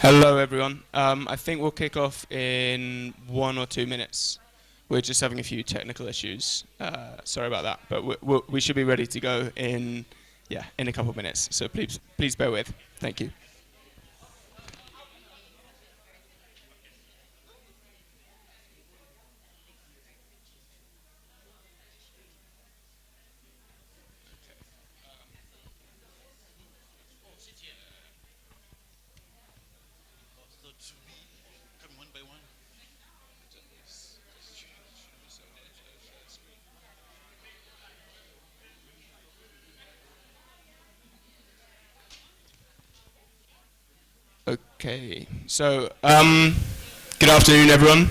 Hello, everyone. I think we'll kick off in 1 or 2 minutes. We're just having a few technical issues. Sorry about that, but we should be ready to go in a couple of minutes. So please bear with. Thank you. Okay, so good afternoon, everyone.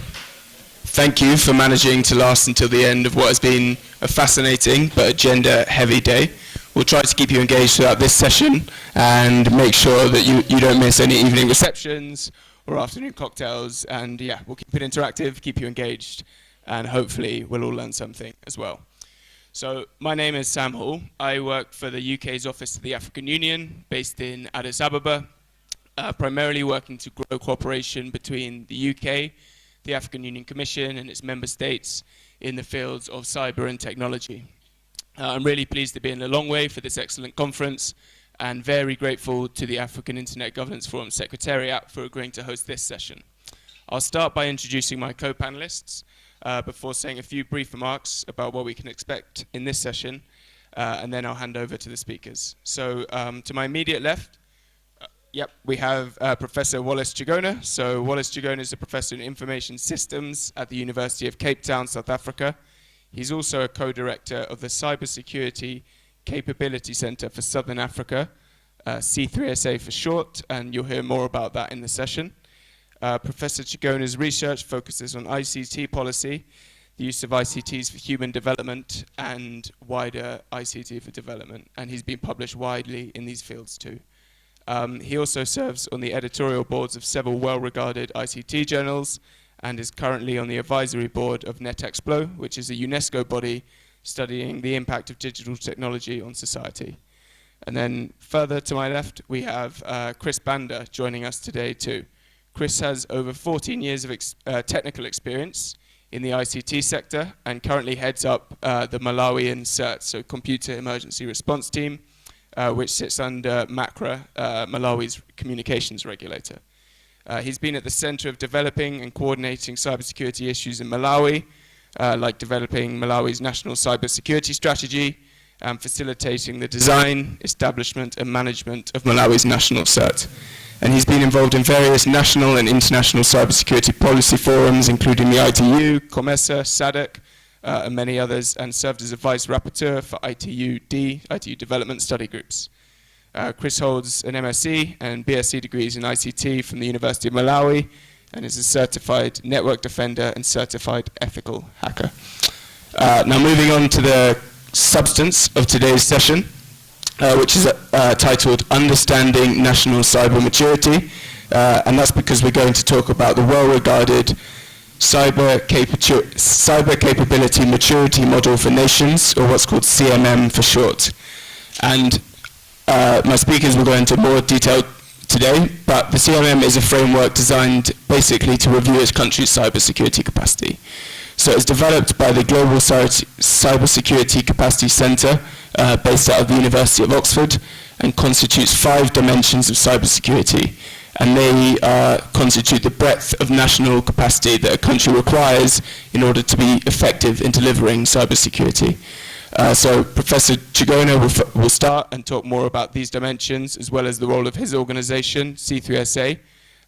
Thank you for managing to last until the end of what has been a fascinating but agenda-heavy day. We'll try to keep you engaged throughout this session and make sure that you don't miss any evening receptions or afternoon cocktails. And yeah, we'll keep it interactive, keep you engaged, and hopefully we'll all learn something as well. So my name is Sam Hall. I work for the UK's Office of the African Union, based in Addis Ababa, primarily working to grow cooperation between the UK, the African Union Commission and its member states in the fields of cyber and technology. I'm really pleased to be in the long way for this excellent conference and very grateful to the African Internet Governance Forum Secretariat for agreeing to host this session. I'll start by introducing my co-panelists before saying a few brief remarks about what we can expect in this session, and then I'll hand over to the speakers. So to my immediate left, we have Professor Wallace Chigona. So Wallace Chigona is a professor in information systems at the University of Cape Town, South Africa. He's also a co-director of the Cybersecurity Capability Center for Southern Africa, C3SA for short, and you'll hear more about that in the session. Professor Chigona's research focuses on ICT policy, the use of ICTs for human development, and wider ICT for development, and he's been published widely in these fields too. He also serves on the editorial boards of several well-regarded ICT journals and is currently on the advisory board of NetExplo, which is a UNESCO body studying the impact of digital technology on society. And then further to my left, we have Chris Banda joining us today too. Chris has over 14 years of technical experience in the ICT sector and currently heads up the Malawian CERT, so Computer Emergency Response Team, which sits under MACRA, Malawi's communications regulator. He's been at the center of developing and coordinating cybersecurity issues in Malawi, like developing Malawi's national cybersecurity strategy and facilitating the design, establishment and management of Malawi's national CERT. And he's been involved in various national and international cybersecurity policy forums, including the ITU, COMESA, SADC, and many others, and served as a vice rapporteur for ITU development study groups. Chris holds an MSc and BSc degrees in ICT from the University of Malawi and is a certified network defender and certified ethical hacker. Now moving on to the substance of today's session, which is titled Understanding National Cyber Maturity, and that's because we're going to talk about the well-regarded Cyber Capability Maturity Model for Nations, or what's called CMM for short. And my speakers will go into more detail today, but the CMM is a framework designed basically to review its country's cybersecurity capacity. So it's developed by the Global Cybersecurity Capacity Center, based out of the University of Oxford, and constitutes 5 dimensions of cybersecurity. And they constitute the breadth of national capacity that a country requires in order to be effective in delivering cybersecurity. So Professor Chigona will start and talk more about these dimensions, as well as the role of his organization, C3SA,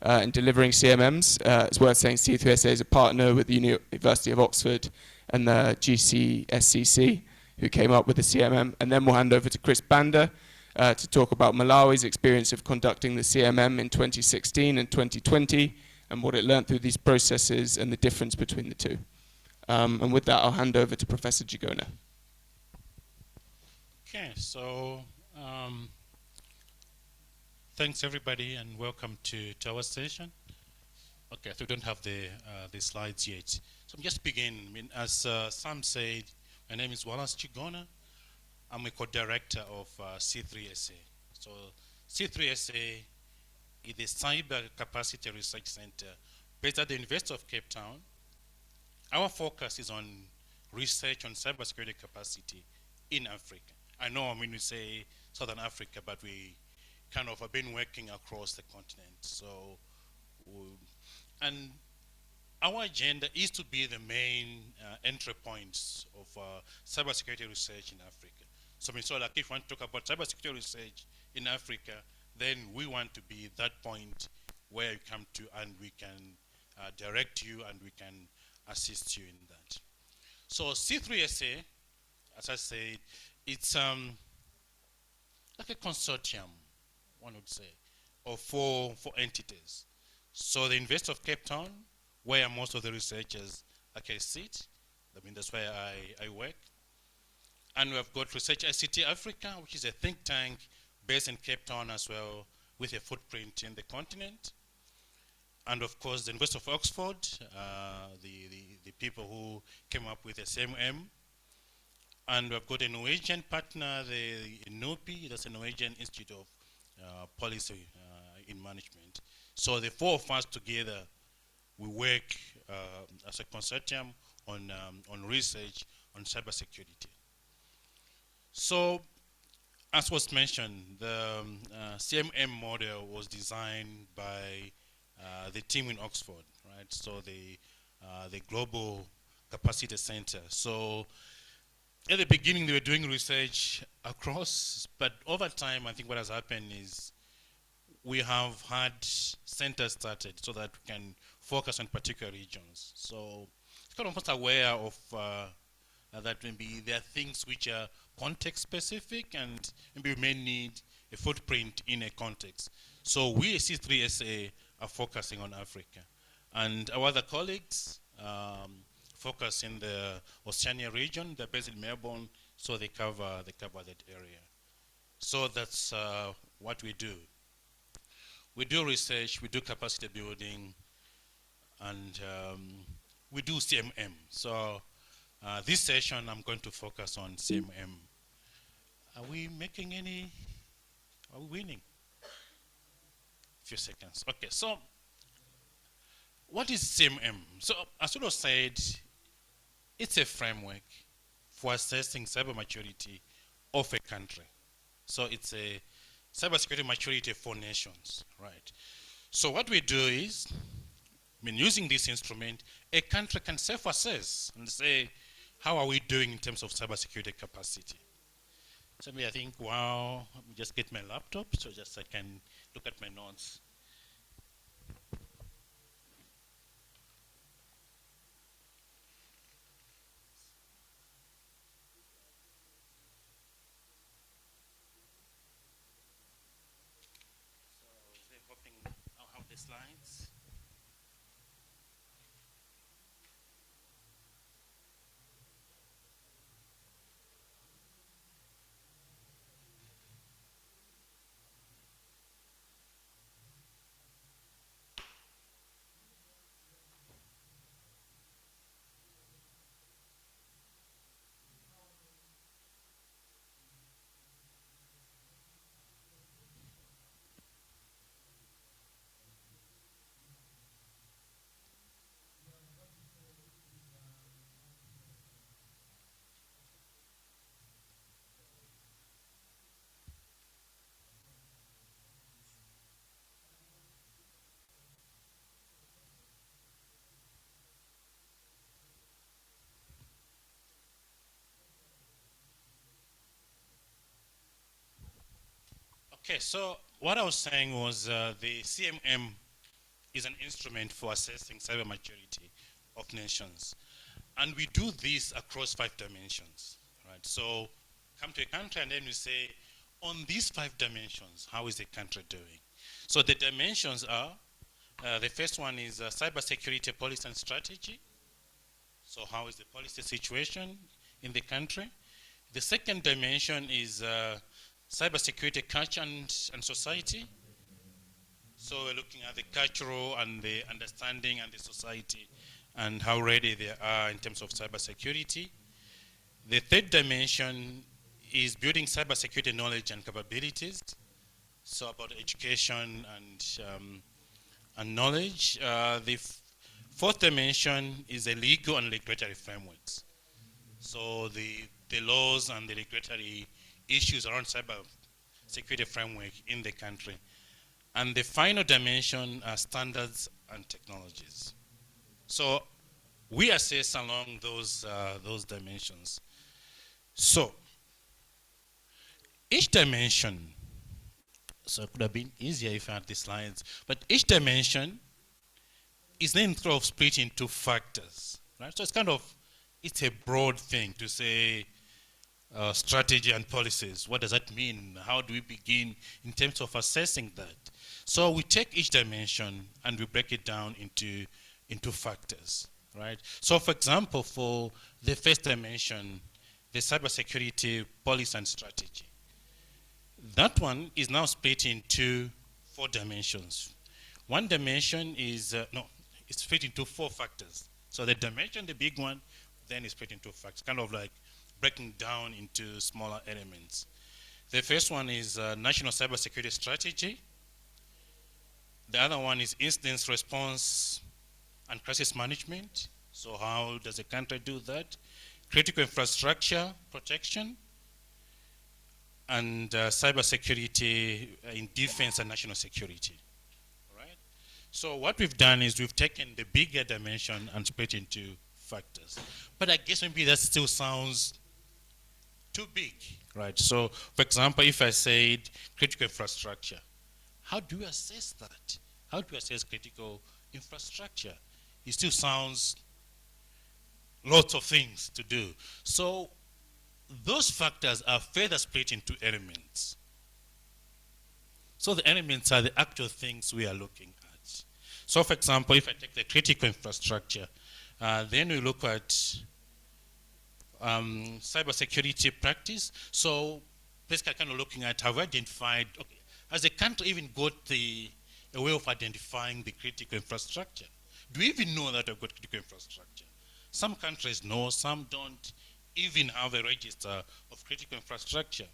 in delivering CMMs. It's worth saying C3SA is a partner with the University of Oxford and the GCSCC, who came up with the CMM. And then we'll hand over to Chris Banda, to talk about Malawi's experience of conducting the CMM in 2016 and 2020 and what it learned through these processes and the difference between the two. And with that, I'll hand over to Professor Chigona. Okay, so thanks everybody and welcome to our session. Okay, so we don't have the slides yet. So I'm just beginning. I mean, as Sam said, my name is Wallace Chigona. I'm a co-director of C3SA. So C3SA is the Cyber Capacity Research Center based at the University of Cape Town. Our focus is on research on cybersecurity capacity in Africa. I know when we say Southern Africa, but we kind of have been working across the continent. So, and our agenda is to be the main entry points of cybersecurity research in Africa. So, like if you want to talk about cybersecurity research in Africa, then we want to be that point where you come to and we can direct you and we can assist you in that. So C3SA, as I said, it's like a consortium, one would say, of four entities. So the University of Cape Town, where most of the researchers sit, I mean that's where I work. And we have got Research ICT Africa, which is a think tank based in Cape Town as well, with a footprint in the continent. And of course, the University of Oxford, the people who came up with the SMM. And we've got a Norwegian partner, the NOPI, that's the Norwegian Institute of Policy in Management. So the four of us together, we work as a consortium on research on cybersecurity. So, as was mentioned, the CMM model was designed by the team in Oxford, right? So the Global Capacity Center. So at the beginning, they were doing research across, but over time, I think what has happened is we have had centers started so that we can focus on particular regions. So it's kind of almost aware of that maybe there are things which are context specific and maybe we may need a footprint in a context. So we at C3SA are focusing on Africa. And our other colleagues focus in the Oceania region. They're based in Melbourne, so they cover that area. So that's what we do. We do research, we do capacity building, and we do CMM. So this session, I'm going to focus on CMM. Are we making any? Are we winning? A few seconds. Okay, so what is CMM? So as you said, it's a framework for assessing cyber maturity of a country. So it's a cybersecurity maturity for nations, right? So what we do is, using this instrument, a country can self-assess and say, how are we doing in terms of cybersecurity capacity? So I think, wow, let me just get my laptop so just I can look at my notes. So hoping I'll have the slides. Okay, so what I was saying was the CMM is an instrument for assessing cyber maturity of nations. And we do this across 5 dimensions, right? So come to a country and then we say, on these 5 dimensions, how is the country doing? So the dimensions are, the first one is cybersecurity policy and strategy. So how is the policy situation in the country? The second dimension is cybersecurity culture and society. So we're looking at the cultural and the understanding and the society and how ready they are in terms of cybersecurity. The third dimension is building cybersecurity knowledge and capabilities. So about education and knowledge. The fourth dimension is the legal and regulatory frameworks. So the laws and the regulatory issues around cyber security framework in the country. And the final dimension are standards and technologies. So we assess along those dimensions. So each dimension, so it could have been easier if I had the slides, but each dimension is then sort of split into factors, right? So it's a broad thing to say strategy and policies. What does that mean? How do we begin in terms of assessing that? So we take each dimension and we break it down into factors, right? So for example, for the first dimension, the cybersecurity policy and strategy. That one is now split into 4 dimensions. One dimension is, it's split into 4 factors. So the dimension, the big one, then is split into factors, kind of like breaking down into smaller elements. The first one is national cybersecurity strategy. The other one is incident response and crisis management. So how does a country do that? Critical infrastructure protection, and cybersecurity in defense and national security. All right? So what we've done is we've taken the bigger dimension and split into factors. But I guess maybe that still sounds too big, right? So for example, if I said critical infrastructure, how do you assess that? How do you assess critical infrastructure? It still sounds lots of things to do. So those factors are further split into elements. So the elements are the actual things we are looking at. So for example, if I take the critical infrastructure, then we look at cybersecurity practice. So basically kind of looking at, have we identified, okay, has the country even got a way of identifying the critical infrastructure? Do we even know that we've got critical infrastructure? Some countries know, some don't even have a register of critical infrastructure.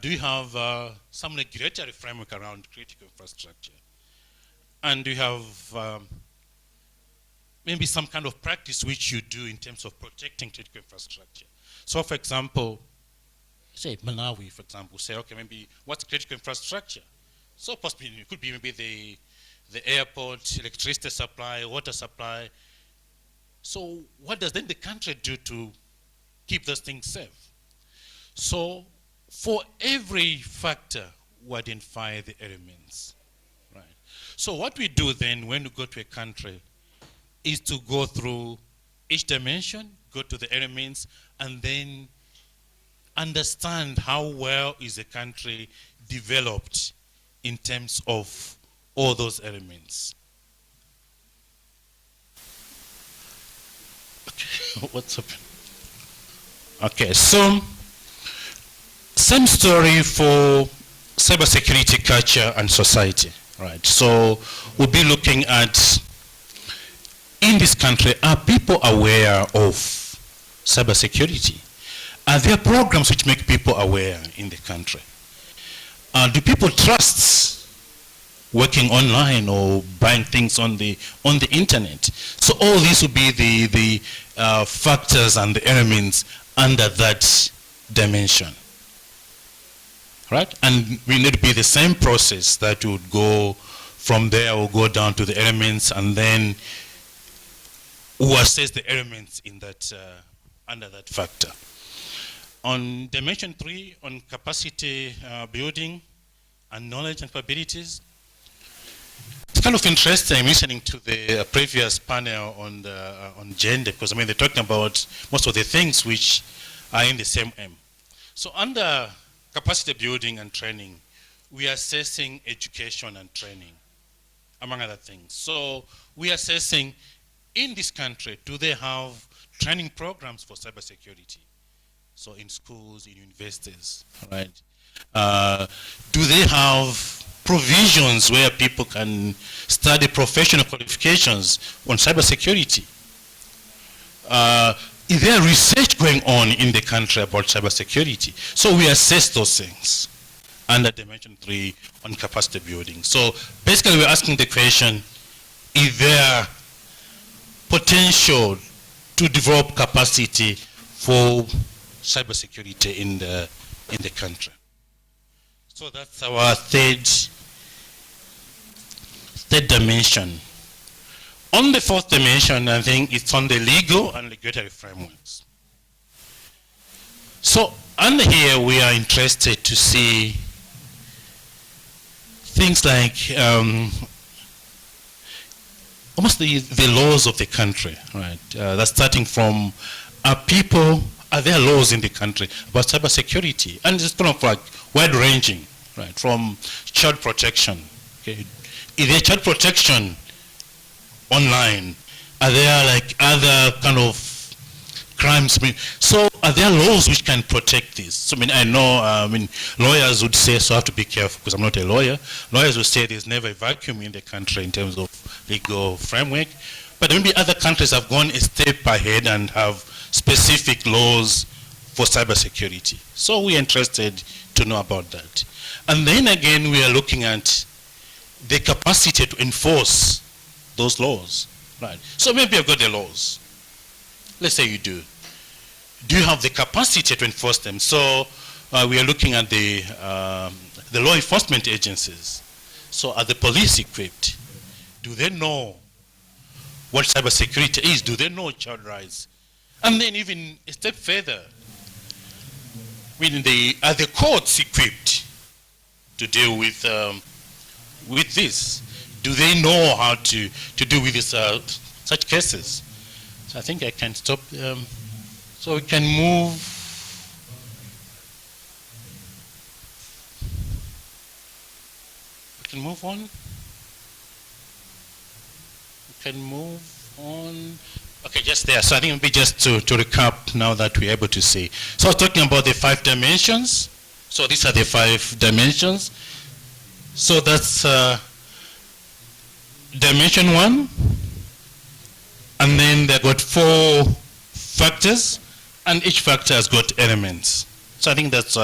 Do you have some regulatory framework around critical infrastructure? And do you have maybe some kind of practice which you do in terms of protecting critical infrastructure? So for example, say Malawi, for example, say, okay, maybe what's critical infrastructure? So possibly it could be maybe the airport, electricity supply, water supply. So what does then the country do to keep those things safe? So for every factor, we identify the elements, right? So what we do then when we go to a country is to go through each dimension, go to the elements, and then understand how well is the country developed in terms of all those elements. Okay, what's happening? Okay, so same story for cybersecurity culture and society, right? So we'll be looking at, in this country, are people aware of cybersecurity? Are there programs which make people aware in the country? Do people trust working online or buying things on the internet? So all these will be the factors and the elements under that dimension, right? And we need to be the same process that would go from there, we'll go down to the elements, and then we'll assess the elements in that under that factor. On dimension 3, on capacity building and knowledge and capabilities, it's kind of interesting listening to the previous panel on gender, because I mean they're talking about most of the things which are in the same aim. So under capacity building and training, we are assessing education and training, among other things. So we are assessing, in this country, do they have training programs for cybersecurity? So in schools, in universities, right? Do they have provisions where people can study professional qualifications on cybersecurity? Is there research going on in the country about cybersecurity? So we assess those things. under Dimension 3 on capacity building. So basically we're asking the question, is there potential to develop capacity for cybersecurity in the country? So that's our third dimension. On the fourth dimension, I think it's on the legal and regulatory frameworks. So under here, we are interested to see things like almost the laws of the country, right? That's starting from are there laws in the country about cybersecurity? And it's kind of like wide-ranging, right? From child protection. Okay. Is there child protection online? Are there like other kind of crimes? So are there laws which can protect this? So I know, lawyers would say, so I have to be careful because I'm not a lawyer. Lawyers would say there's never a vacuum in the country in terms of legal framework. But maybe other countries have gone a step ahead and have specific laws for cybersecurity. So we're interested to know about that. And then again, we are looking at the capacity to enforce those laws, right? So maybe you've got the laws. Let's say you do. Do you have the capacity to enforce them? So we are looking at the law enforcement agencies. So are the police equipped? Do they know what cybersecurity is? Do they know child rights? And then even a step further, are the courts equipped to deal with this? Do they know how to deal with this, such cases? So I think I can stop. So we can move. We can move on. We can move on. Okay, just there. So I think maybe just to recap now that we're able to see. So I was talking about the 5 dimensions. So these are the 5 dimensions. So that's dimension 1. And then they've got 4 factors, and each factor has got elements. So I think that's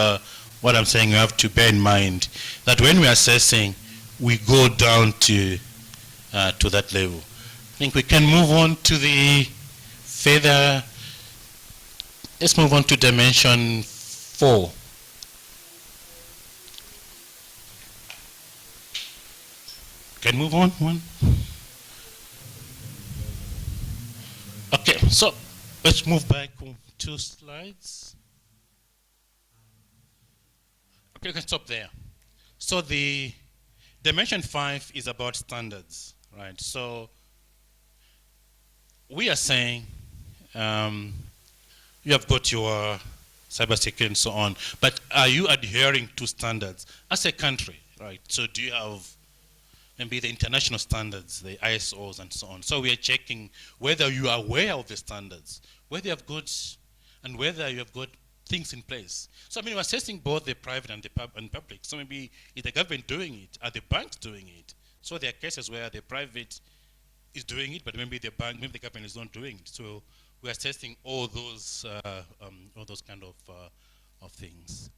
what I'm saying. You have to bear in mind that when we're assessing, we go down to that level. I think we can move on to the further. Let's move on to dimension 4. Can move on one. Okay, so let's move back 2 slides. Okay, we can stop there. So the dimension 5 is about standards, right? So we are saying you have got your cybersecurity and so on, but are you adhering to standards as a country, right? So do you have maybe the international standards, the ISOs and so on? So we are checking whether you are aware of the standards, whether you have got, and whether you have got things in place. So we're assessing both the private and the public. So maybe is the government doing it? Are the banks doing it? So there are cases where the private is doing it, but maybe the government is not doing it. So we're assessing all those kind of things.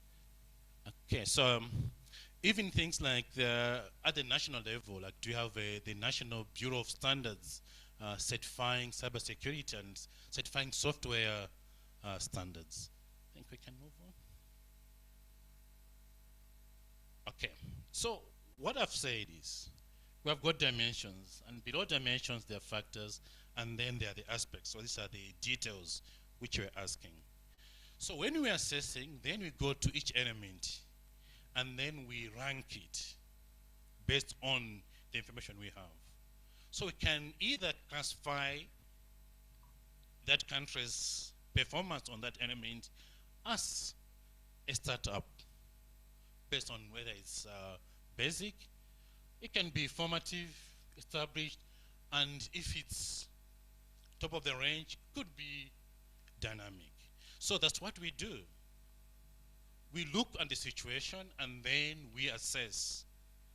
Okay, so even things like at the national level, like do you have the National Bureau of Standards certifying cybersecurity and certifying software standards? I think we can move on. Okay, so what I've said is we have got dimensions, and below dimensions there are factors, and then there are the aspects. So these are the details which we're asking. So when we're assessing, then we go to each element, and then we rank it based on the information we have. So we can either classify that country's performance on that element as a startup based on whether it's basic, it can be formative, established, and if it's top of the range, could be dynamic. So that's what we do. We look at the situation and then we assess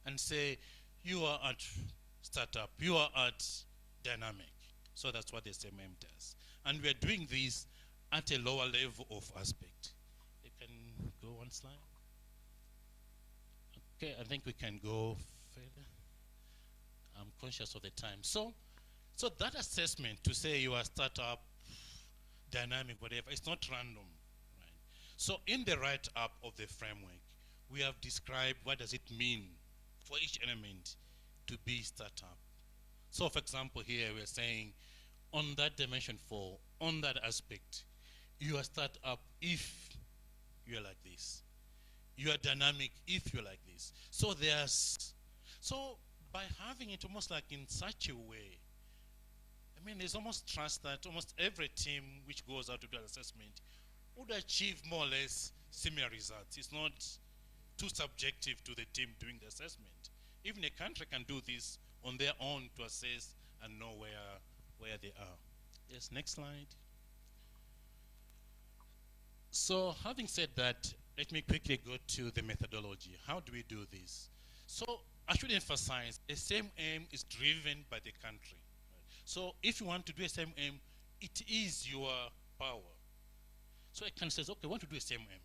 and say, you are at startup, you are at dynamic. So that's what the SMM does. And we are doing this at a lower level of aspect. You can go one slide. Okay, I think we can go further. I'm conscious of the time. So that assessment to say you are startup, dynamic, whatever, it's not random, right? So in the write-up of the framework, we have described what does it mean for each element to be startup. So for example, here we're saying on that dimension 4, on that aspect, you are startup if you're like this. You are dynamic if you're like this. So by having it almost like in such a way, I mean, there's almost trust that almost every team which goes out to do an assessment would achieve more or less similar results. It's not too subjective to the team doing the assessment. Even a country can do this on their own to assess and know where they are. Yes, next slide. So having said that, let me quickly go to the methodology. How do we do this? So I should emphasize, a same aim is driven by the country. So if you want to do a same aim, it is your power. So a country says, okay, I want to do a same aim.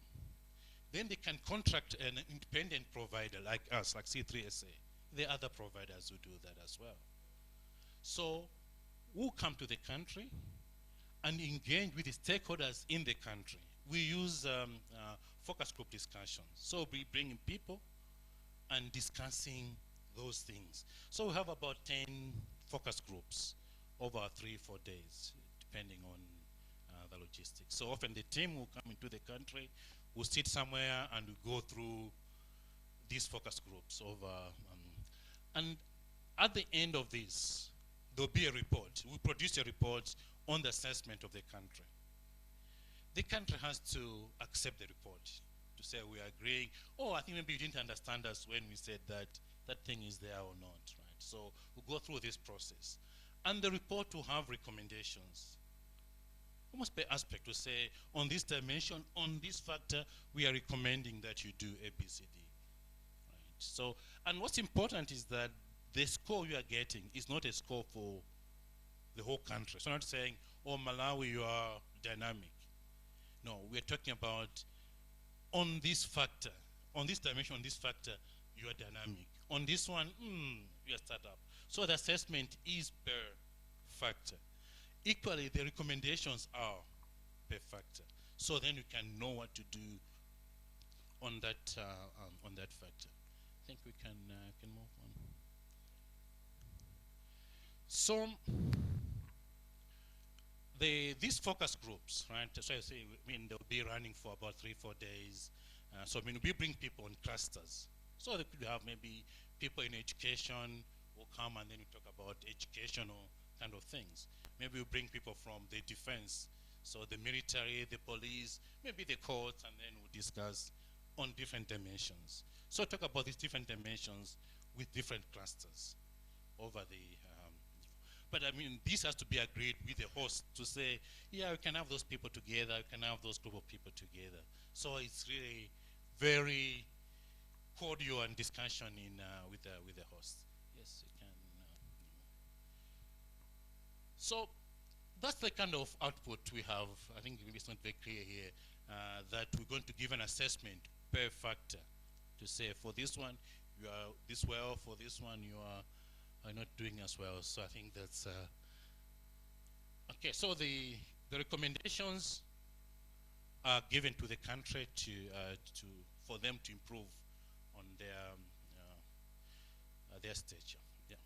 Then they can contract an independent provider like us, like C3SA. There are other providers who do that as well. So we'll come to the country and engage with the stakeholders in the country. We use focus group discussions. So we bring in people and discussing those things. So we have about 10 focus groups over 3-4 days, depending on the logistics. So often the team will come into the country, we'll sit somewhere and we'll go through these focus groups over, and at the end of this, there'll be a report. We produce a report on the assessment of the country. The country has to accept the report, to say we are agreeing, oh, I think maybe you didn't understand us when we said that that thing is there or not, right? So we'll go through this process. And the report will have recommendations, almost per aspect, to say, on this dimension, on this factor, we are recommending that you do A, B, C, D. Right? So, and what's important is that the score you are getting is not a score for the whole country. So not saying, oh, Malawi, you are dynamic. No, we're talking about on this factor, on this dimension, on this factor, you are dynamic. On this one, you are startup. So the assessment is per factor. Equally, the recommendations are per factor. So then you can know what to do on that factor. I think we can move on. So these focus groups, right? So I say, I mean, they'll be running for about 3-4 days. So I mean, we bring people in clusters. So they could have maybe people in education will come and then we talk about educational kind of things. Maybe we bring people from the defense, so the military, the police, maybe the courts, and then we'll discuss on different dimensions. So talk about these different dimensions with different clusters over the but I mean, this has to be agreed with the host to say, yeah, we can have those people together, we can have those group of people together. So it's really very cordial and discussion in with the host. Yes, you can. So that's the kind of output we have. I think maybe it's not very clear here that we're going to give an assessment per factor to say for this one you are this well, for this one you are not doing as well. So I think that's okay. So the recommendations are given to the country to for them to improve on their stature. Yeah.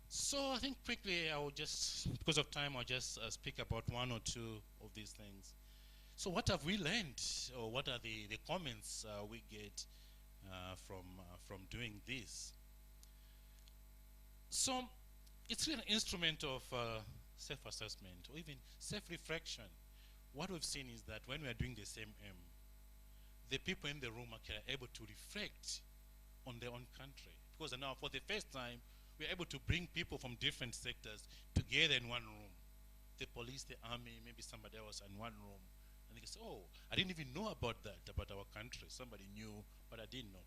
So I think quickly I will just, because of time, I'll just speak about one or two of these things. So what have we learned, or what are the comments we get from doing this? So it's really an instrument of self-assessment or even self-reflection. What we've seen is that when we are doing the same aim, the people in the room are able to reflect on their own country. Because now for the first time, we're able to bring people from different sectors together in one room. The police, the army, maybe somebody else in one room. And they can say, oh, I didn't even know about that, about our country. Somebody knew, but I did not know.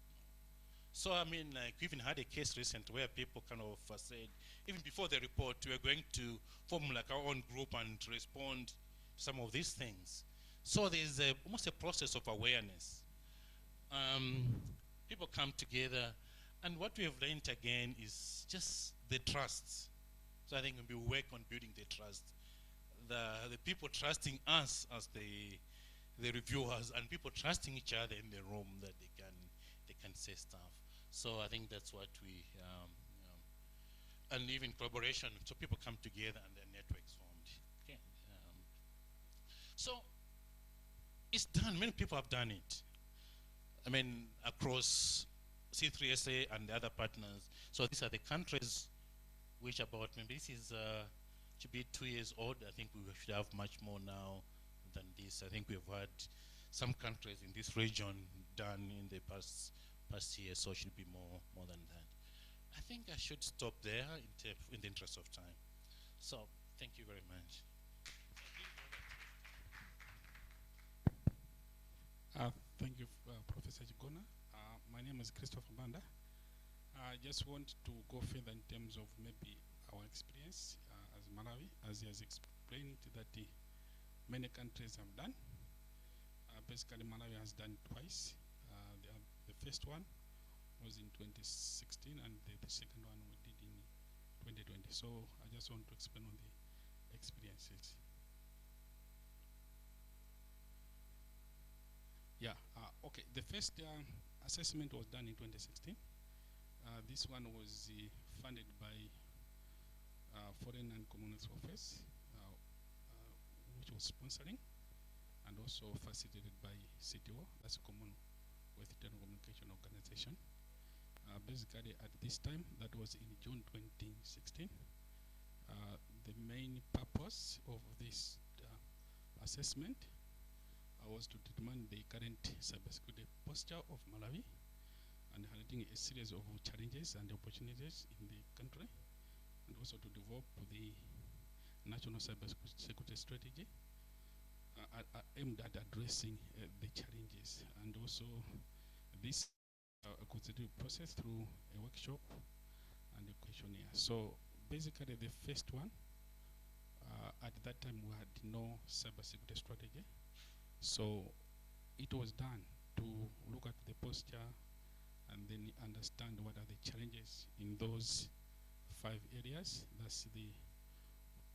So, I mean, like, we even had a case recently where people kind of said, even before the report, we are going to form like our own group and to respond to some of these things. So there's almost a process of awareness. people come together, and what we have learned again is just the trust. So I think we work on building the trust. The people trusting us as the reviewers, and people trusting each other in the room that they can say stuff. So I think that's what we and even collaboration. So people come together and their networks formed. Okay. So it's done. Many people have done it. I mean, across C3SA and the other partners. So these are the countries which about, maybe this is to be 2 years old. I think we should have much more now than this. I think we've had some countries in this region done in the past year, so it should be more than that. I think I should stop there in the interest of time. So thank you very much. Thank you, Professor Chigona. My name is Christopher Banda. I just want to go further in terms of maybe our experience as Malawi, as he has explained that many countries have done. Basically, Malawi has done twice. The first one was in 2016, and the second one we did in 2020. So I just want to expand on the experiences. Yeah, okay. The first assessment was done in 2016. This one was funded by Foreign and Commonwealth Office, which was sponsoring, and also facilitated by CTO, that's a Commonwealth Telecommunication Organization. Basically, at this time, that was in June 2016, the main purpose of this assessment was to determine the current cybersecurity posture of Malawi and highlighting a series of challenges and opportunities in the country, and also to develop the national cybersecurity strategy aimed at addressing the challenges, and also this a constitutive process through a workshop and a questionnaire. So basically, the first one, at that time we had no cybersecurity strategy, so it was done to look at the posture and then understand what are the challenges in those 5 areas. That's the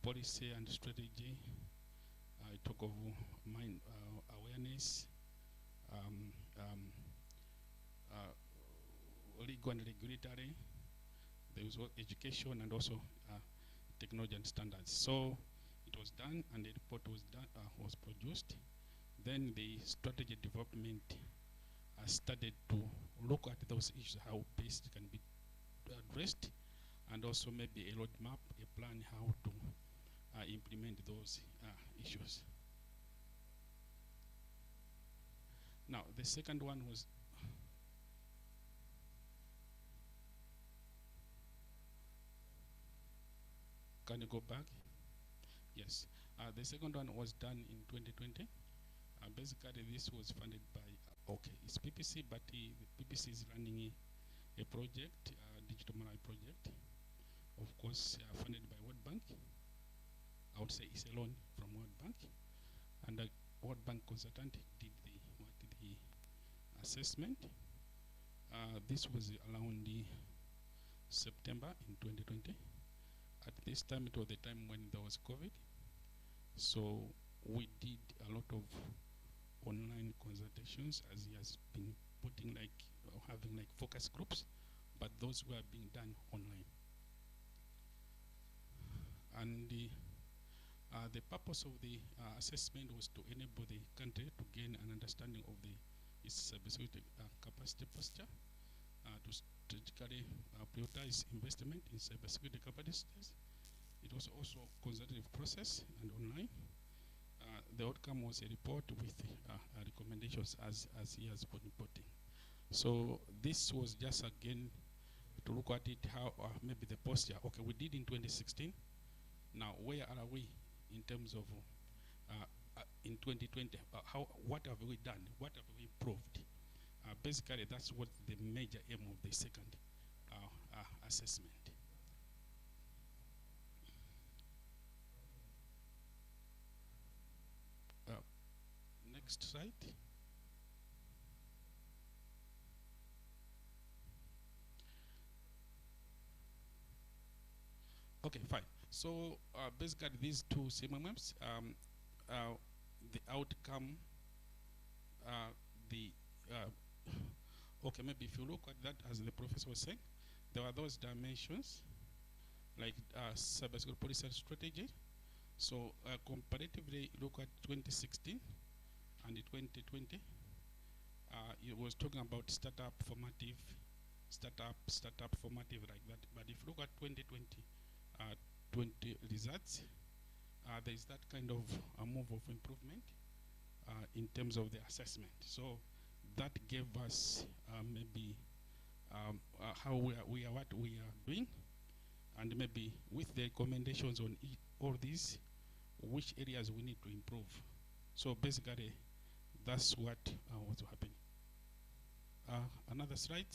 policy and strategy. I talk of mind awareness, legal and regulatory. There was education, and also technology and standards. So it was done, and the report was done, was produced. Then the strategy development started to look at those issues, how best can be addressed, and also maybe a roadmap, a plan how to implement those issues. Now, the second one was can you go back? Yes. The second one was done in 2020. Basically, this was funded by, okay, it's PPC, but the PPC is running a project, Digital Malawi project, of course, funded by World Bank. I would say it's a loan from World Bank. And the World Bank consultant did the assessment. This was around the September in 2020. At this time, it was the time when there was COVID. So we did a lot of online consultations, as he has been putting like, having like focus groups, but those were being done online. And the purpose of the assessment was to enable the country to gain an understanding of its cybersecurity capacity posture, to strategically prioritize investment in cybersecurity capacities. It was also a consultative process and online. The outcome was a report with recommendations as he has been reporting. So this was just again to look at it, how maybe the posture. Okay, we did in 2016. Now, where are we in terms of in 2020? What have we done? What have we improved? Basically, that's what the major aim of the second assessment. Next slide. Okay, fine. So basically, these two CMMs, the outcome, the okay, maybe if you look at that, as the professor was saying, there were those dimensions like cybersecurity policy and strategy. So comparatively, look at 2016 and 2020. It was talking about startup formative like that. But if you look at 2020, 20 results, there is that kind of a move of improvement in terms of the assessment. So that gave us maybe how we are what we are doing, and maybe with the recommendations on all these, which areas we need to improve. So basically, that's what was happening. Another slide.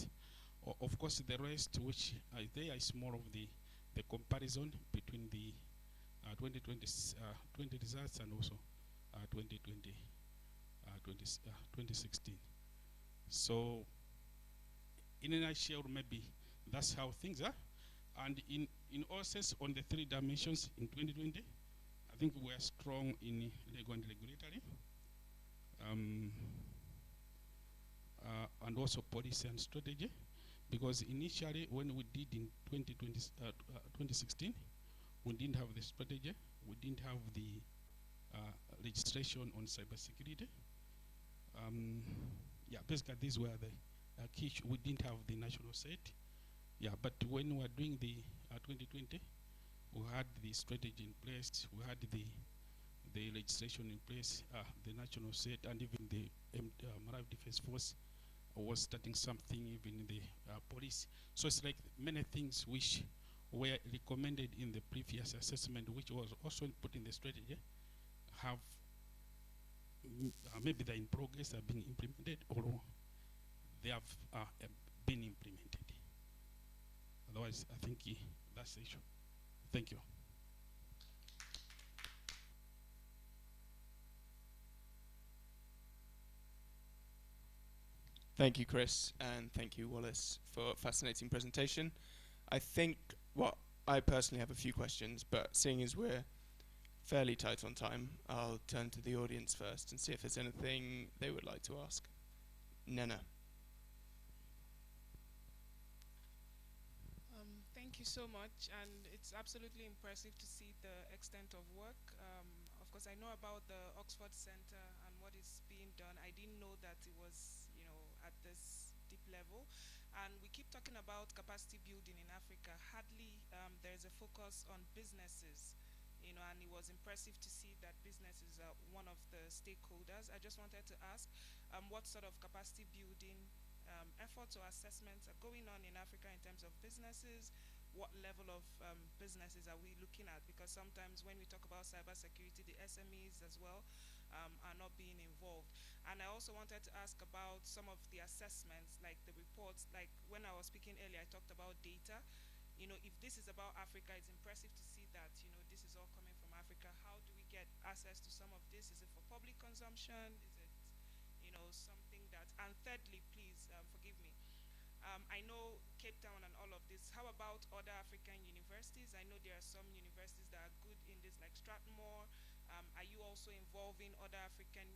Of course, the rest, which there is more of the comparison between the 2020 20 results and also 2020 2016. So, in a nutshell, maybe that's how things are. And in all sense, on the three dimensions in 2020, I think we are strong in legal and regulatory, and also policy and strategy. Because initially, when we did in 2016, we didn't have the strategy, we didn't have the legislation on cybersecurity. Yeah, basically these were the key issues. We didn't have the national set. Yeah, but when we were doing the 2020, we had the strategy in place, we had the legislation in place, the national set, and even the Malawi Defense Force was starting something, even in the police. So it's like many things which were recommended in the previous assessment, which was also put in the strategy, have maybe they're in progress, are being implemented, or they have been implemented. Otherwise, I think that's the issue. Thank you. Thank you, Chris, and thank you, Wallace, for a fascinating presentation. I think, well, I personally have a few questions, but seeing as we're fairly tight on time, I'll turn to the audience first and see if there's anything they would like to ask. Nena. Thank you so much, and it's absolutely impressive to see the extent of work. Of course, I know about the Oxford Center and what is being done. I didn't know that it was, at this deep level. And we keep talking about capacity building in Africa. Hardly there's a focus on businesses, and it was impressive to see that businesses are one of the stakeholders. I just wanted to ask what sort of capacity building efforts or assessments are going on in Africa in terms of businesses. What level of businesses are we looking at? Because sometimes when we talk about cybersecurity, the SMEs as well are not being involved. And I also wanted to ask about some of the assessments, like the reports. Like when I was speaking earlier, I talked about data. If this is about Africa, it's impressive to see that, this is all coming from Africa. How do we get access to some of this? Is it for public consumption? Is it, something that, and thirdly, please forgive me, I know Cape Town and all of this. How about other African universities? I know there are some universities that are good in this, like Strathmore. Are you also involving other African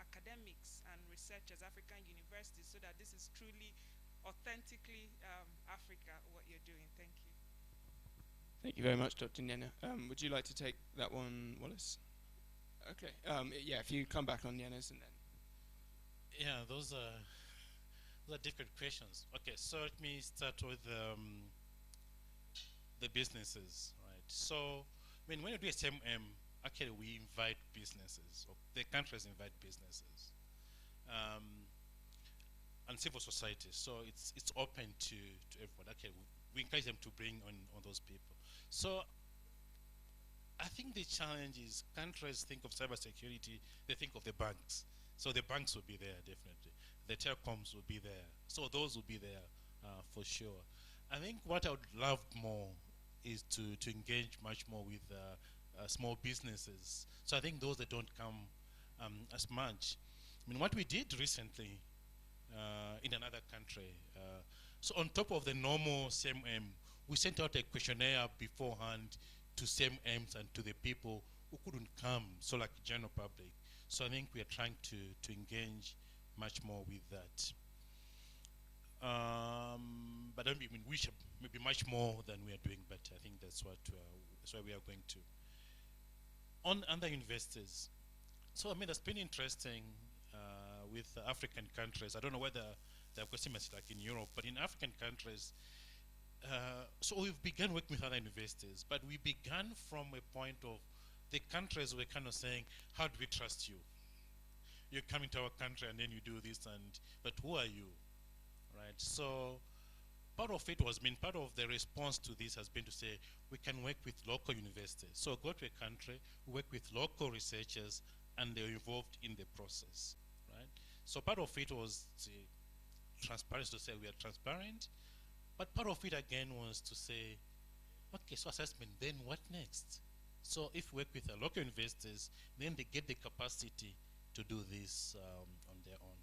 academics and researchers, African universities, so that this is truly, authentically Africa, what you're doing? Thank you. Thank you very much, Dr. Nena. Would you like to take that one, Wallace? Okay. Yeah, if you come back on Nena's and then. Yeah, those are different questions. Okay, so let me start with the businesses, right? So, when you do a SMM, actually we invite businesses, or the countries invite businesses, and civil society. So it's open to everyone. Okay, we encourage them to bring on those people. So I think the challenge is countries think of cybersecurity, they think of the banks. So the banks will be there, definitely. The telecoms will be there. So those will be there for sure. I think what I would love more is to engage much more with small businesses. So I think those that don't come as much. I mean, what we did recently in another country, so on top of the normal CMM, we sent out a questionnaire beforehand to same aims and to the people who couldn't come, so like general public. So I think we are trying to engage much more with that. But I mean, we should maybe much more than we are doing, but I think that's why we are going to. On other investors, so I mean, that's been interesting with African countries. I don't know whether they've got similar like in Europe, but in African countries, so we've begun working with other investors, but we began from a point of the countries were kind of saying, how do we trust you? You're coming to our country and then you do this, but who are you, right? So part of it was part of the response to this has been to say, we can work with local investors. So go to a country, work with local researchers, and they're involved in the process, right? So part of it was the transparency, to say we are transparent, but part of it again was to say, okay, so assessment, then what next? So if we work with local investors, then they get the capacity to do this on their own.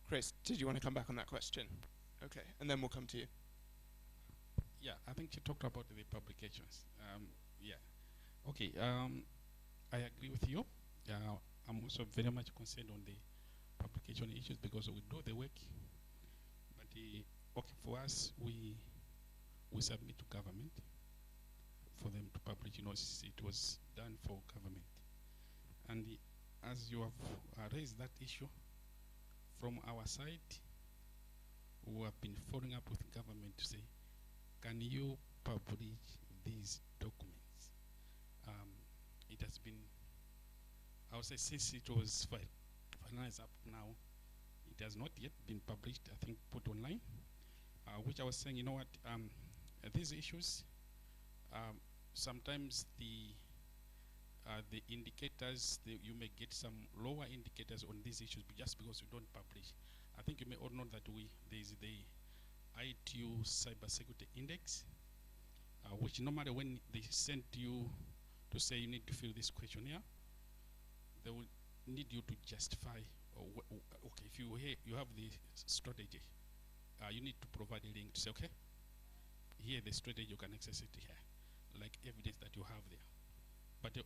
Chris, did you want to come back on that question? Okay, and then we'll come to you. Yeah, I think you talked about the publications. Yeah. Okay, I agree with you. I'm also very much concerned on the publication issues because we do the work. But okay, for us, we submit to government for them to publish. You know, it was done for government. And as you have raised that issue, from our side, we have been following up with government to say, can you publish these documents? It has been, I would say, since it was finalized up now, it has not yet been published, I think put online, which I was saying, you know what, these issues, sometimes the indicators, you may get some lower indicators on these issues just because you don't publish. I think you may all know that there is the ITU Cybersecurity Index, which normally when they send you to say you need to fill this questionnaire, they will need you to justify, okay, if you have the strategy, you need to provide a link to say, okay, here the strategy, you can access it here, like evidence that you have there. But the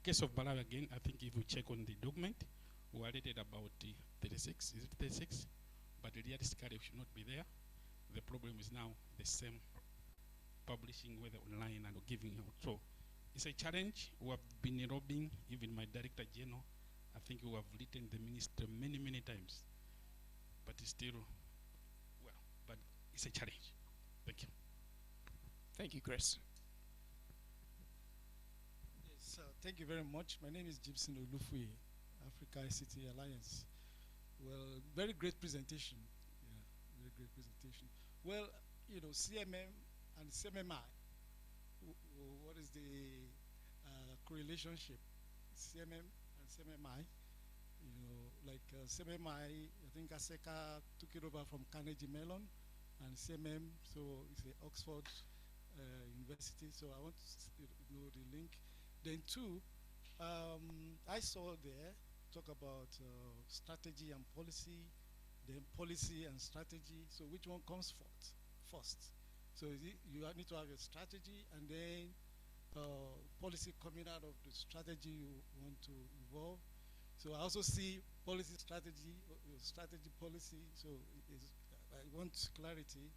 case of Malawi again, I think if you check on the document, we are rated about 36, is it 36? But the realistically should not be there. The problem is now the same publishing, whether online and giving out. So it's a challenge. We have been lobbying, even my director general, I think we have written the minister many, many times. But it's still, well, but it's a challenge. Thank you. Thank you, Chris. Yes, thank you very much. My name is Gibson Olufui, Africa ICT Alliance. Well, very great presentation. Yeah, very great presentation. Well, you know, CMM and CMMI, what is the correlationship? CMM and CMMI, you know, like CMMI, I think ASECA took it over from Carnegie Mellon, and CMM, so it's the Oxford University, so I want to know the link. Then two, I saw there talk about strategy and policy, then policy and strategy. So which one comes first? So you need to have a strategy and then policy coming out of the strategy you want to evolve. So I also see policy strategy, policy. So I want clarity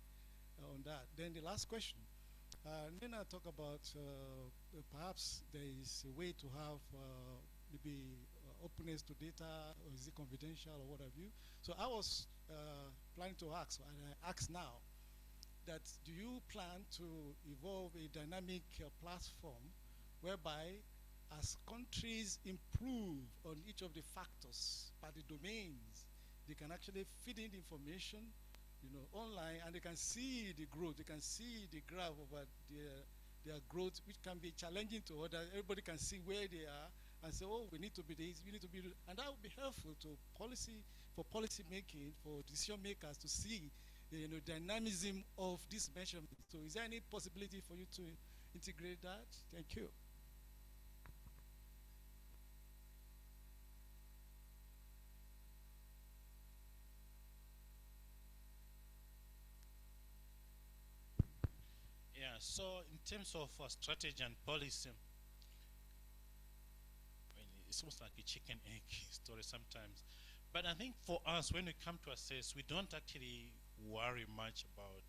on that. Then the last question. And then I talk about perhaps there is a way to have maybe openness to data, or is it confidential or what have you. So I was planning to ask, and I ask now, that do you plan to evolve a dynamic platform whereby as countries improve on each of the factors by the domains, they can actually feed in information, you know, online, and they can see the growth, they can see the graph of their growth, which can be challenging to others. Everybody can see where they are and say, oh, we need to be this, we need to be this. And that would be helpful to policy making, for decision makers to see the dynamism of this measurement. So is there any possibility for you to integrate that? Thank you. So in terms of strategy and policy, I mean, it's almost like a chicken egg story sometimes. But I think for us, when we come to assess, we don't actually worry much about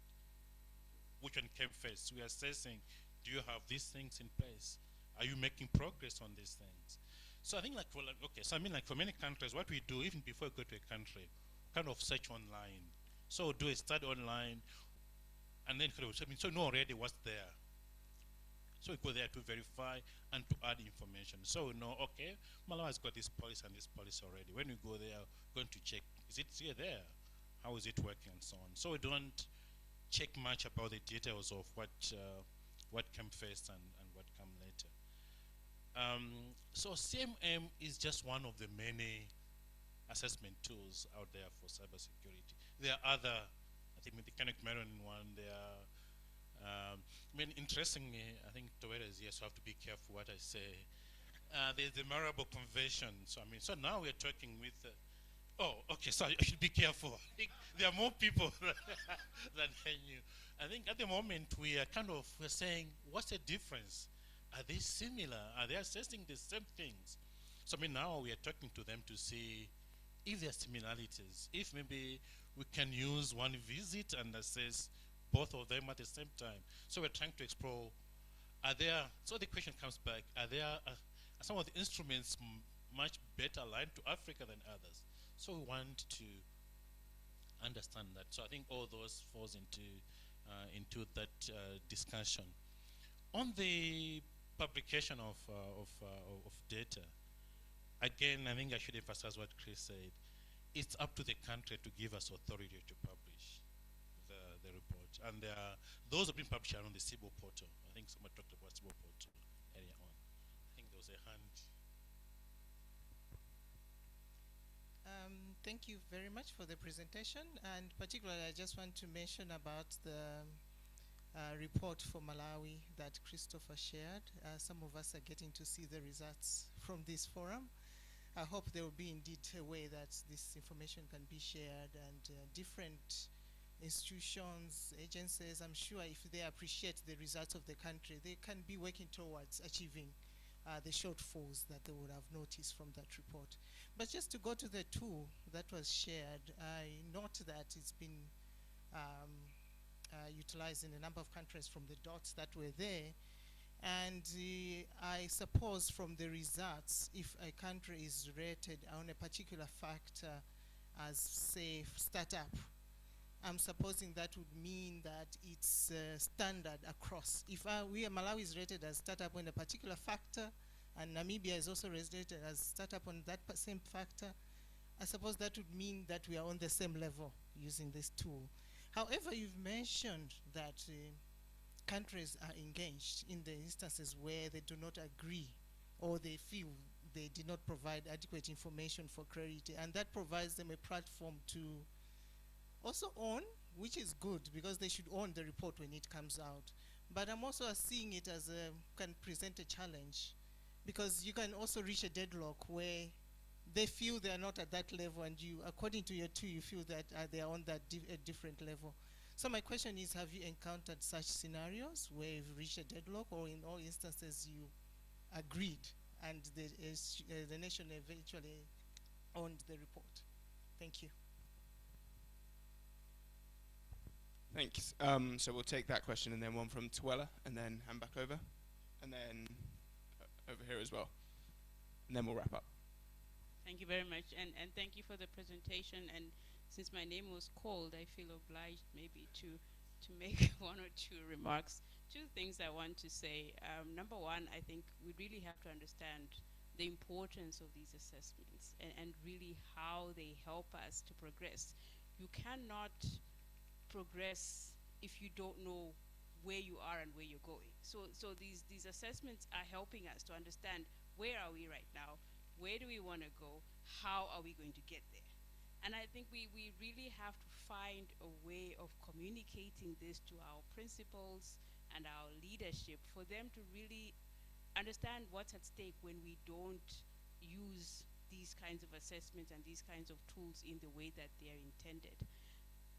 which one came first. We are assessing, do you have these things in place? Are you making progress on these things? So I think like, well, okay, so I mean like for many countries, what we do, even before we go to a country, kind of search online. So do a study online, and then kind of, I mean, so know already what's there. So we go there to verify and to add information. So we know, okay, Malawi has got this policy and this policy already. When we go there, we're going to check, is it here there? How is it working and so on. So we don't check much about the details of what came first and what came later. So CMM is just one of the many assessment tools out there for cybersecurity. There are other, I think with the Connect Marin one, there are, I mean, interestingly, I think Toyota is here, so I have to be careful what I say. There's the Marable Convention. So I mean, so now we're talking with, oh, okay, so I should be careful. There are more people than I knew. I think at the moment we're saying, what's the difference? Are they similar? Are they assessing the same things? So I mean, now we are talking to them to see if there are similarities, if maybe we can use one visit and assess both of them at the same time. So we're trying to explore, so the question comes back, are some of the instruments much better aligned to Africa than others? So we want to understand that. So I think all those falls into that discussion. On the publication of data, again, I think I should emphasize what Chris said. It's up to the country to give us authority to publish the report. And those have been published on the CIBO portal. I think someone talked about CIBO portal earlier on. I think there was a hand. Thank you very much for the presentation, and particularly I just want to mention about the report for Malawi that Christopher shared. Some of us are getting to see the results from this forum. I hope there will be indeed a way that this information can be shared, and different institutions, agencies, I'm sure if they appreciate the results of the country, they can be working towards achieving the shortfalls that they would have noticed from that report. But just to go to the tool that was shared, I note that it's been utilized in a number of countries from the dots that were there. And I suppose from the results, if a country is rated on a particular factor as, say, startup, I'm supposing that would mean that it's standard across. If Malawi is rated as startup on a particular factor, and Namibia is also rated as startup on that same factor, I suppose that would mean that we are on the same level using this tool. However, you've mentioned that countries are engaged in the instances where they do not agree or they feel they did not provide adequate information for clarity, and that provides them a platform to also own, which is good because they should own the report when it comes out. But I'm also seeing it as can present a challenge, because you can also reach a deadlock where they feel they are not at that level, and you, according to your tool, you feel that they are on that different level. So my question is, have you encountered such scenarios where you've reached a deadlock, or in all instances you agreed and the nation eventually owned the report? Thank you. Thanks. So we'll take that question and then one from Tuela, and then hand back over, and then over here as well, and then we'll wrap up. Thank you very much, and thank you for the presentation. And since my name was called, I feel obliged maybe to make one or two remarks. Two things I want to say. Number one, I think we really have to understand the importance of these assessments and really how they help us to progress. You cannot progress if you don't know where you are and where you're going. So these assessments are helping us to understand where are we right now, where do we want to go, how are we going to get there. And I think we really have to find a way of communicating this to our principals and our leadership for them to really understand what's at stake when we don't use these kinds of assessments and these kinds of tools in the way that they are intended.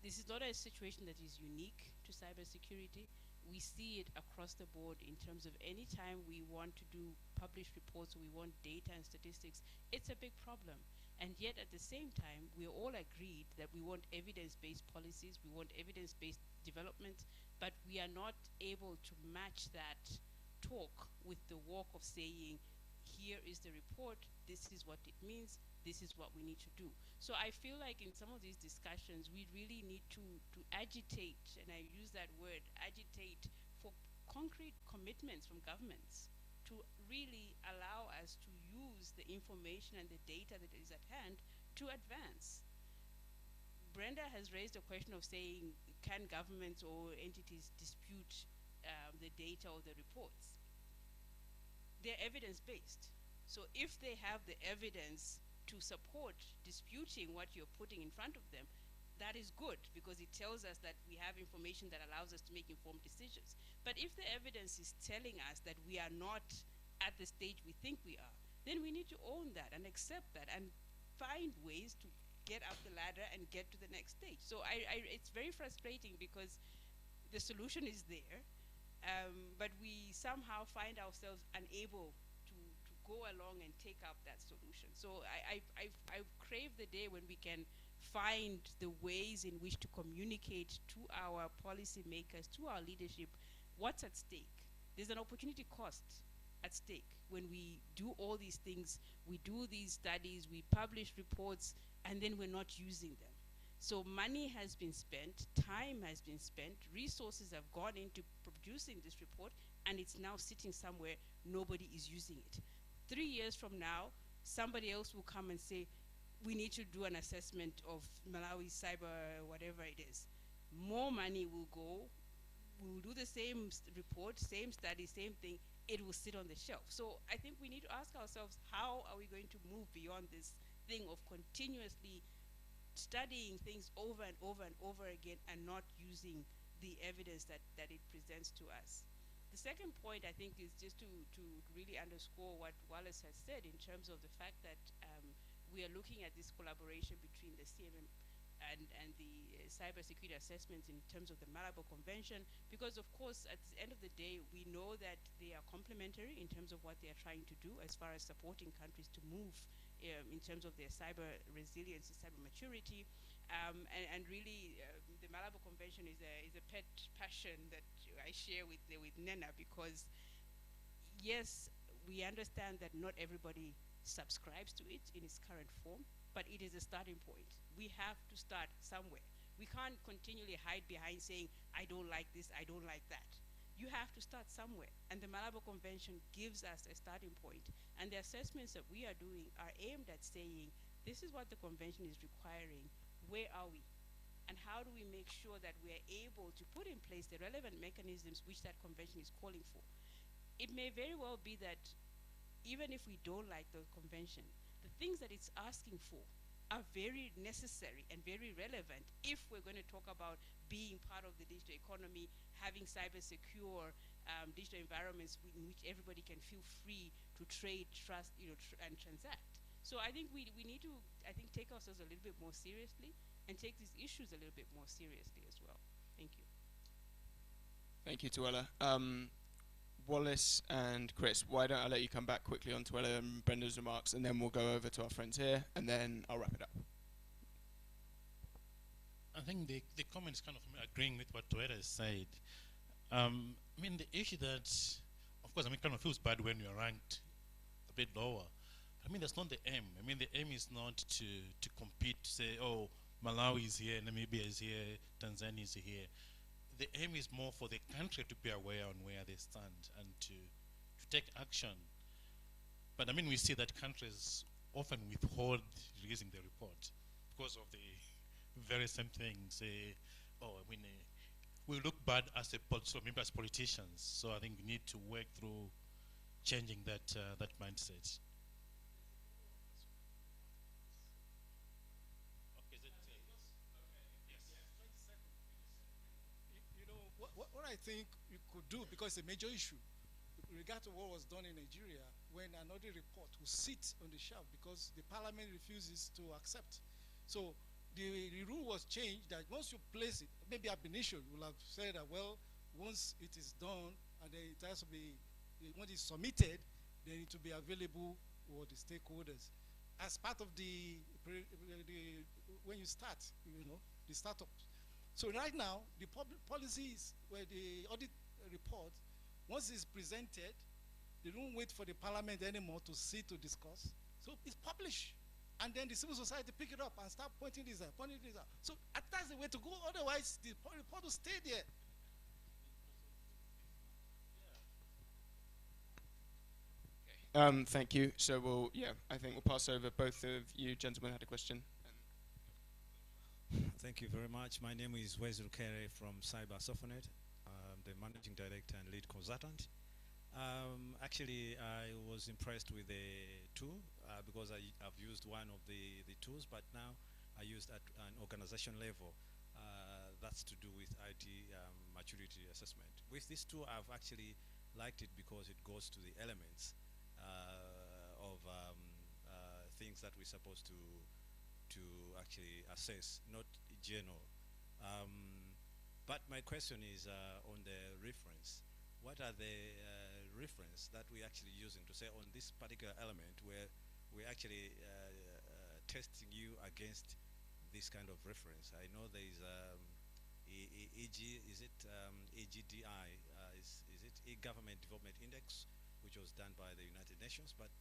This is not a situation that is unique to cybersecurity. we see it across the board in terms of any time we want to do published reports or we want data and statistics, it's a big problem. And yet at the same time, we're all agreed that we want evidence-based policies, we want evidence-based development, but we are not able to match that talk with the walk of saying, here is the report, this is what it means, this is what we need to do. So I feel like in some of these discussions, we really need to agitate, and I use that word, agitate, for concrete commitments from governments to really allow us to use the information and the data that is at hand to advance. Brenda has raised a question of saying, can governments or entities dispute the data or the reports? They're evidence-based. So if they have the evidence to support disputing what you're putting in front of them, that is good, because it tells us that we have information that allows us to make informed decisions. But if the evidence is telling us that we are not at the stage we think we are, then we need to own that and accept that and find ways to get up the ladder and get to the next stage. So it's very frustrating because the solution is there, but we somehow find ourselves unable to go along and take up that solution. So I crave the day when we can find the ways in which to communicate to our policymakers, to our leadership, what's at stake. There's an opportunity cost at stake when we do all these things, we do these studies, we publish reports, and then we're not using them. So money has been spent, time has been spent, resources have gone into producing this report, and it's now sitting somewhere, nobody is using it. 3 years from now, somebody else will come and say, we need to do an assessment of Malawi cyber, whatever it is. More money will go, we'll do the same report, same study, same thing, it will sit on the shelf. So I think we need to ask ourselves, how are we going to move beyond this thing of continuously studying things over and over and over again and not using the evidence that it presents to us. The second point, I think, is just to really underscore what Wallace has said in terms of the fact that we are looking at this collaboration between the CMM and the cybersecurity assessments in terms of the Malabo Convention, because of course at the end of the day we know that they are complementary in terms of what they are trying to do as far as supporting countries to move in terms of their cyber resilience, cyber maturity, and really the Malabo Convention is a pet passion that I share with Nena, because yes, we understand that not everybody subscribes to it in its current form, but it is a starting point. We have to start somewhere. We can't continually hide behind saying, I don't like this, I don't like that. You have to start somewhere, and the Malabo Convention gives us a starting point, and the assessments that we are doing are aimed at saying, this is what the convention is requiring, where are we? And how do we make sure that we are able to put in place the relevant mechanisms which that convention is calling for? It may very well be that even if we don't like the convention, the things that it's asking for are very necessary and very relevant if we're going to talk about being part of the digital economy, having cyber secure digital environments in which everybody can feel free to trade, trust, and transact. So I think we need to, take ourselves a little bit more seriously and take these issues a little bit more seriously as well. Thank you. Thank you, Tuela. Wallace and Chris, why don't I let you come back quickly on Tuela and Brenda's remarks, and then we'll go over to our friends here, and then I'll wrap it up. I think the comment is kind of agreeing with what Tuela has said. I mean, the issue that, of course, kind of feels bad when you're ranked a bit lower. I mean, that's not the aim. I mean, the aim is not to compete, to say, oh, Malawi is here, Namibia is here, Tanzania is here. The aim is more for the country to be aware on where they stand and to take action. But I mean, we see that countries often withhold releasing the report because of the very same things. We look bad as as politicians. So I think we need to work through changing that mindset. What I think we could do, because it's a major issue, with regard to what was done in Nigeria, when another report will sit on the shelf because the parliament refuses to accept. So the rule was changed that once you place it, maybe ab initio will have said that, well, once it is done, and then it has to be, when it's submitted, then it will be available for the stakeholders as part of the when you start, the startup. So right now, the public policies where the audit report, once it's presented, they don't wait for the parliament anymore to see, to discuss. So it's published. And then the civil society pick it up and start pointing this out, pointing this out. So that's the way to go. Otherwise, the report will stay there. Thank you. So I think we'll pass over. Both of you gentlemen had a question. Thank you very much. My name is Wesley Kere from Cybersecurity. I'm the managing director and lead consultant. Actually, I was impressed with the tool because I've used one of the tools, but now I used at an organization level. That's to do with IT maturity assessment. With this tool, I've actually liked it because it goes to the elements of things that we're supposed to actually assess, not general. But my question is on the reference. What are the reference that we're actually using to say on this particular element where we're actually testing you against this kind of reference? I know there is is it EGDI, is it E-Government Development Index, which was done by the United Nations, but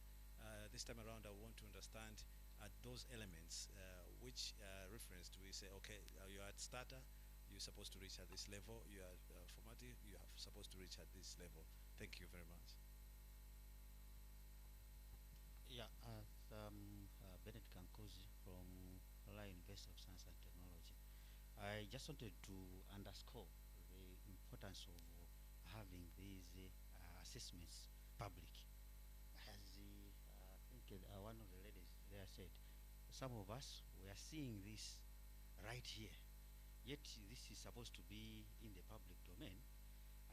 this time around I want to understand at those elements, which reference do we say, okay, you're at starter, you're supposed to reach at this level, you are formative, you are supposed to reach at this level. Thank you very much. Yeah, Bennett Kankozi from Malawi University of Science and Technology. I just wanted to underscore the importance of having these assessments public. As I think one of the ladies there said, some of us, we are seeing this right here, yet this is supposed to be in the public domain,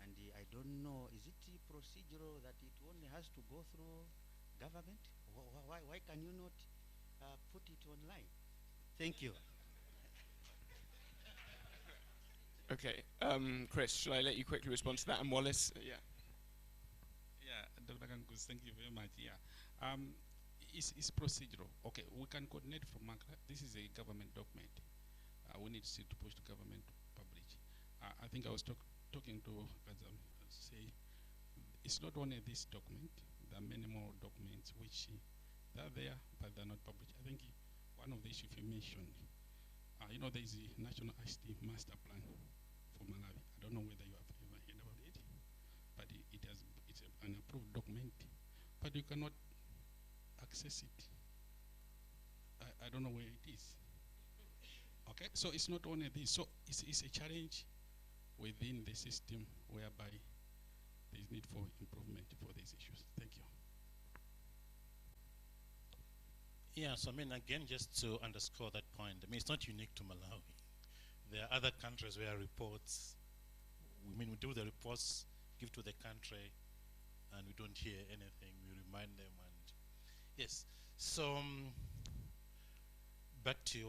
and I don't know, is it procedural that it only has to go through government? Why can you not put it online? Thank you. Okay, Chris, shall I let you quickly respond to that? And Wallace, Yeah, Dr. Kankus, thank you very much. Yeah, it's procedural. Okay, we can coordinate from Accra. This is a government document. We need to push the government to publish. I think I was talking to Kazam, say it's not only this document. There are many more documents which they're there, but they're not published. I think one of the issues you mentioned, there is a national ICT master plan for Malawi. I don't know whether you have ever heard about it, but it's an approved document, but you cannot access it. I don't know where it is. Okay, so it's not only this. So it's a challenge within the system whereby there is need for improvement for these issues. Thank you. Yeah, so again, just to underscore that point, it's not unique to Malawi. There are other countries where reports, we do the reports, give to the country, and we don't hear anything. We remind them, and yes. So back to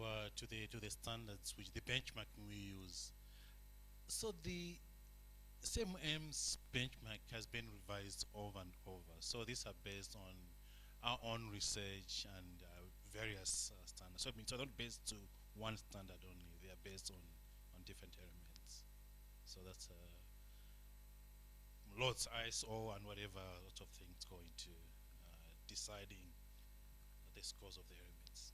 the standards, which the benchmarking we use. So the same aims benchmark has been revised over and over. So these are based on our own research and various standards. So they're not based to one standard only. They are based on different elements. So that's lots ISO and whatever, lots of things go into deciding the scores of the elements.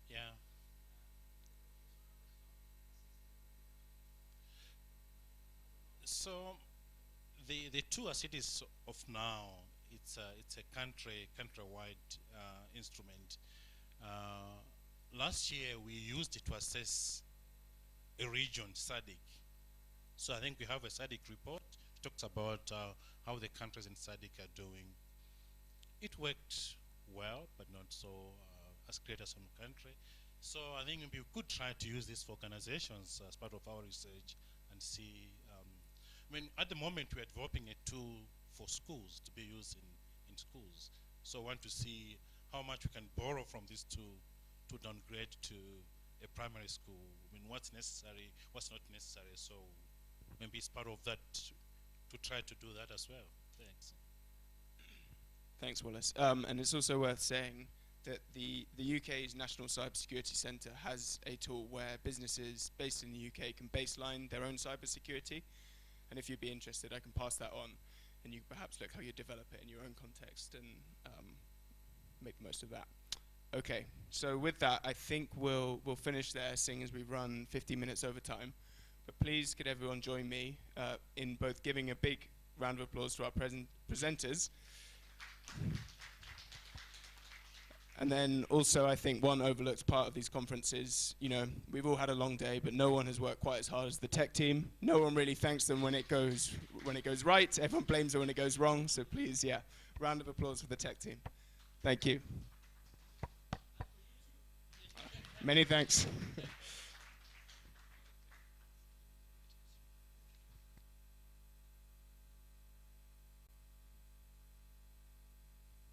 Yeah. So the two as it is of now, it's a countrywide instrument. Last year we used it to assess a region, SADC. So I think we have a SADC report. It talks about how the countries in SADC are doing. It worked well, but not so as great as some country. So I think we could try to use this for organizations as part of our research and see. At the moment we are developing a tool for schools to be used in schools. So I want to see how much we can borrow from this tool to downgrade to a primary school. I mean, what's necessary, what's not necessary. So maybe it's part of that to try to do that as well. Thanks. Thanks, Wallace. And it's also worth saying that the UK's National Cybersecurity Centre has a tool where businesses based in the UK can baseline their own cybersecurity. And if you'd be interested, I can pass that on, and you perhaps look how you develop it in your own context and make the most of that. Okay, so with that, I think we'll finish there, seeing as we've run 50 minutes over time. But please, could everyone join me in both giving a big round of applause to our presenters, and then also I think one overlooked part of these conferences, you know, we've all had a long day, but no one has worked quite as hard as the tech team. No one really thanks them when it goes right. Everyone blames them when it goes wrong. So please, yeah, round of applause for the tech team. Thank you. Many thanks.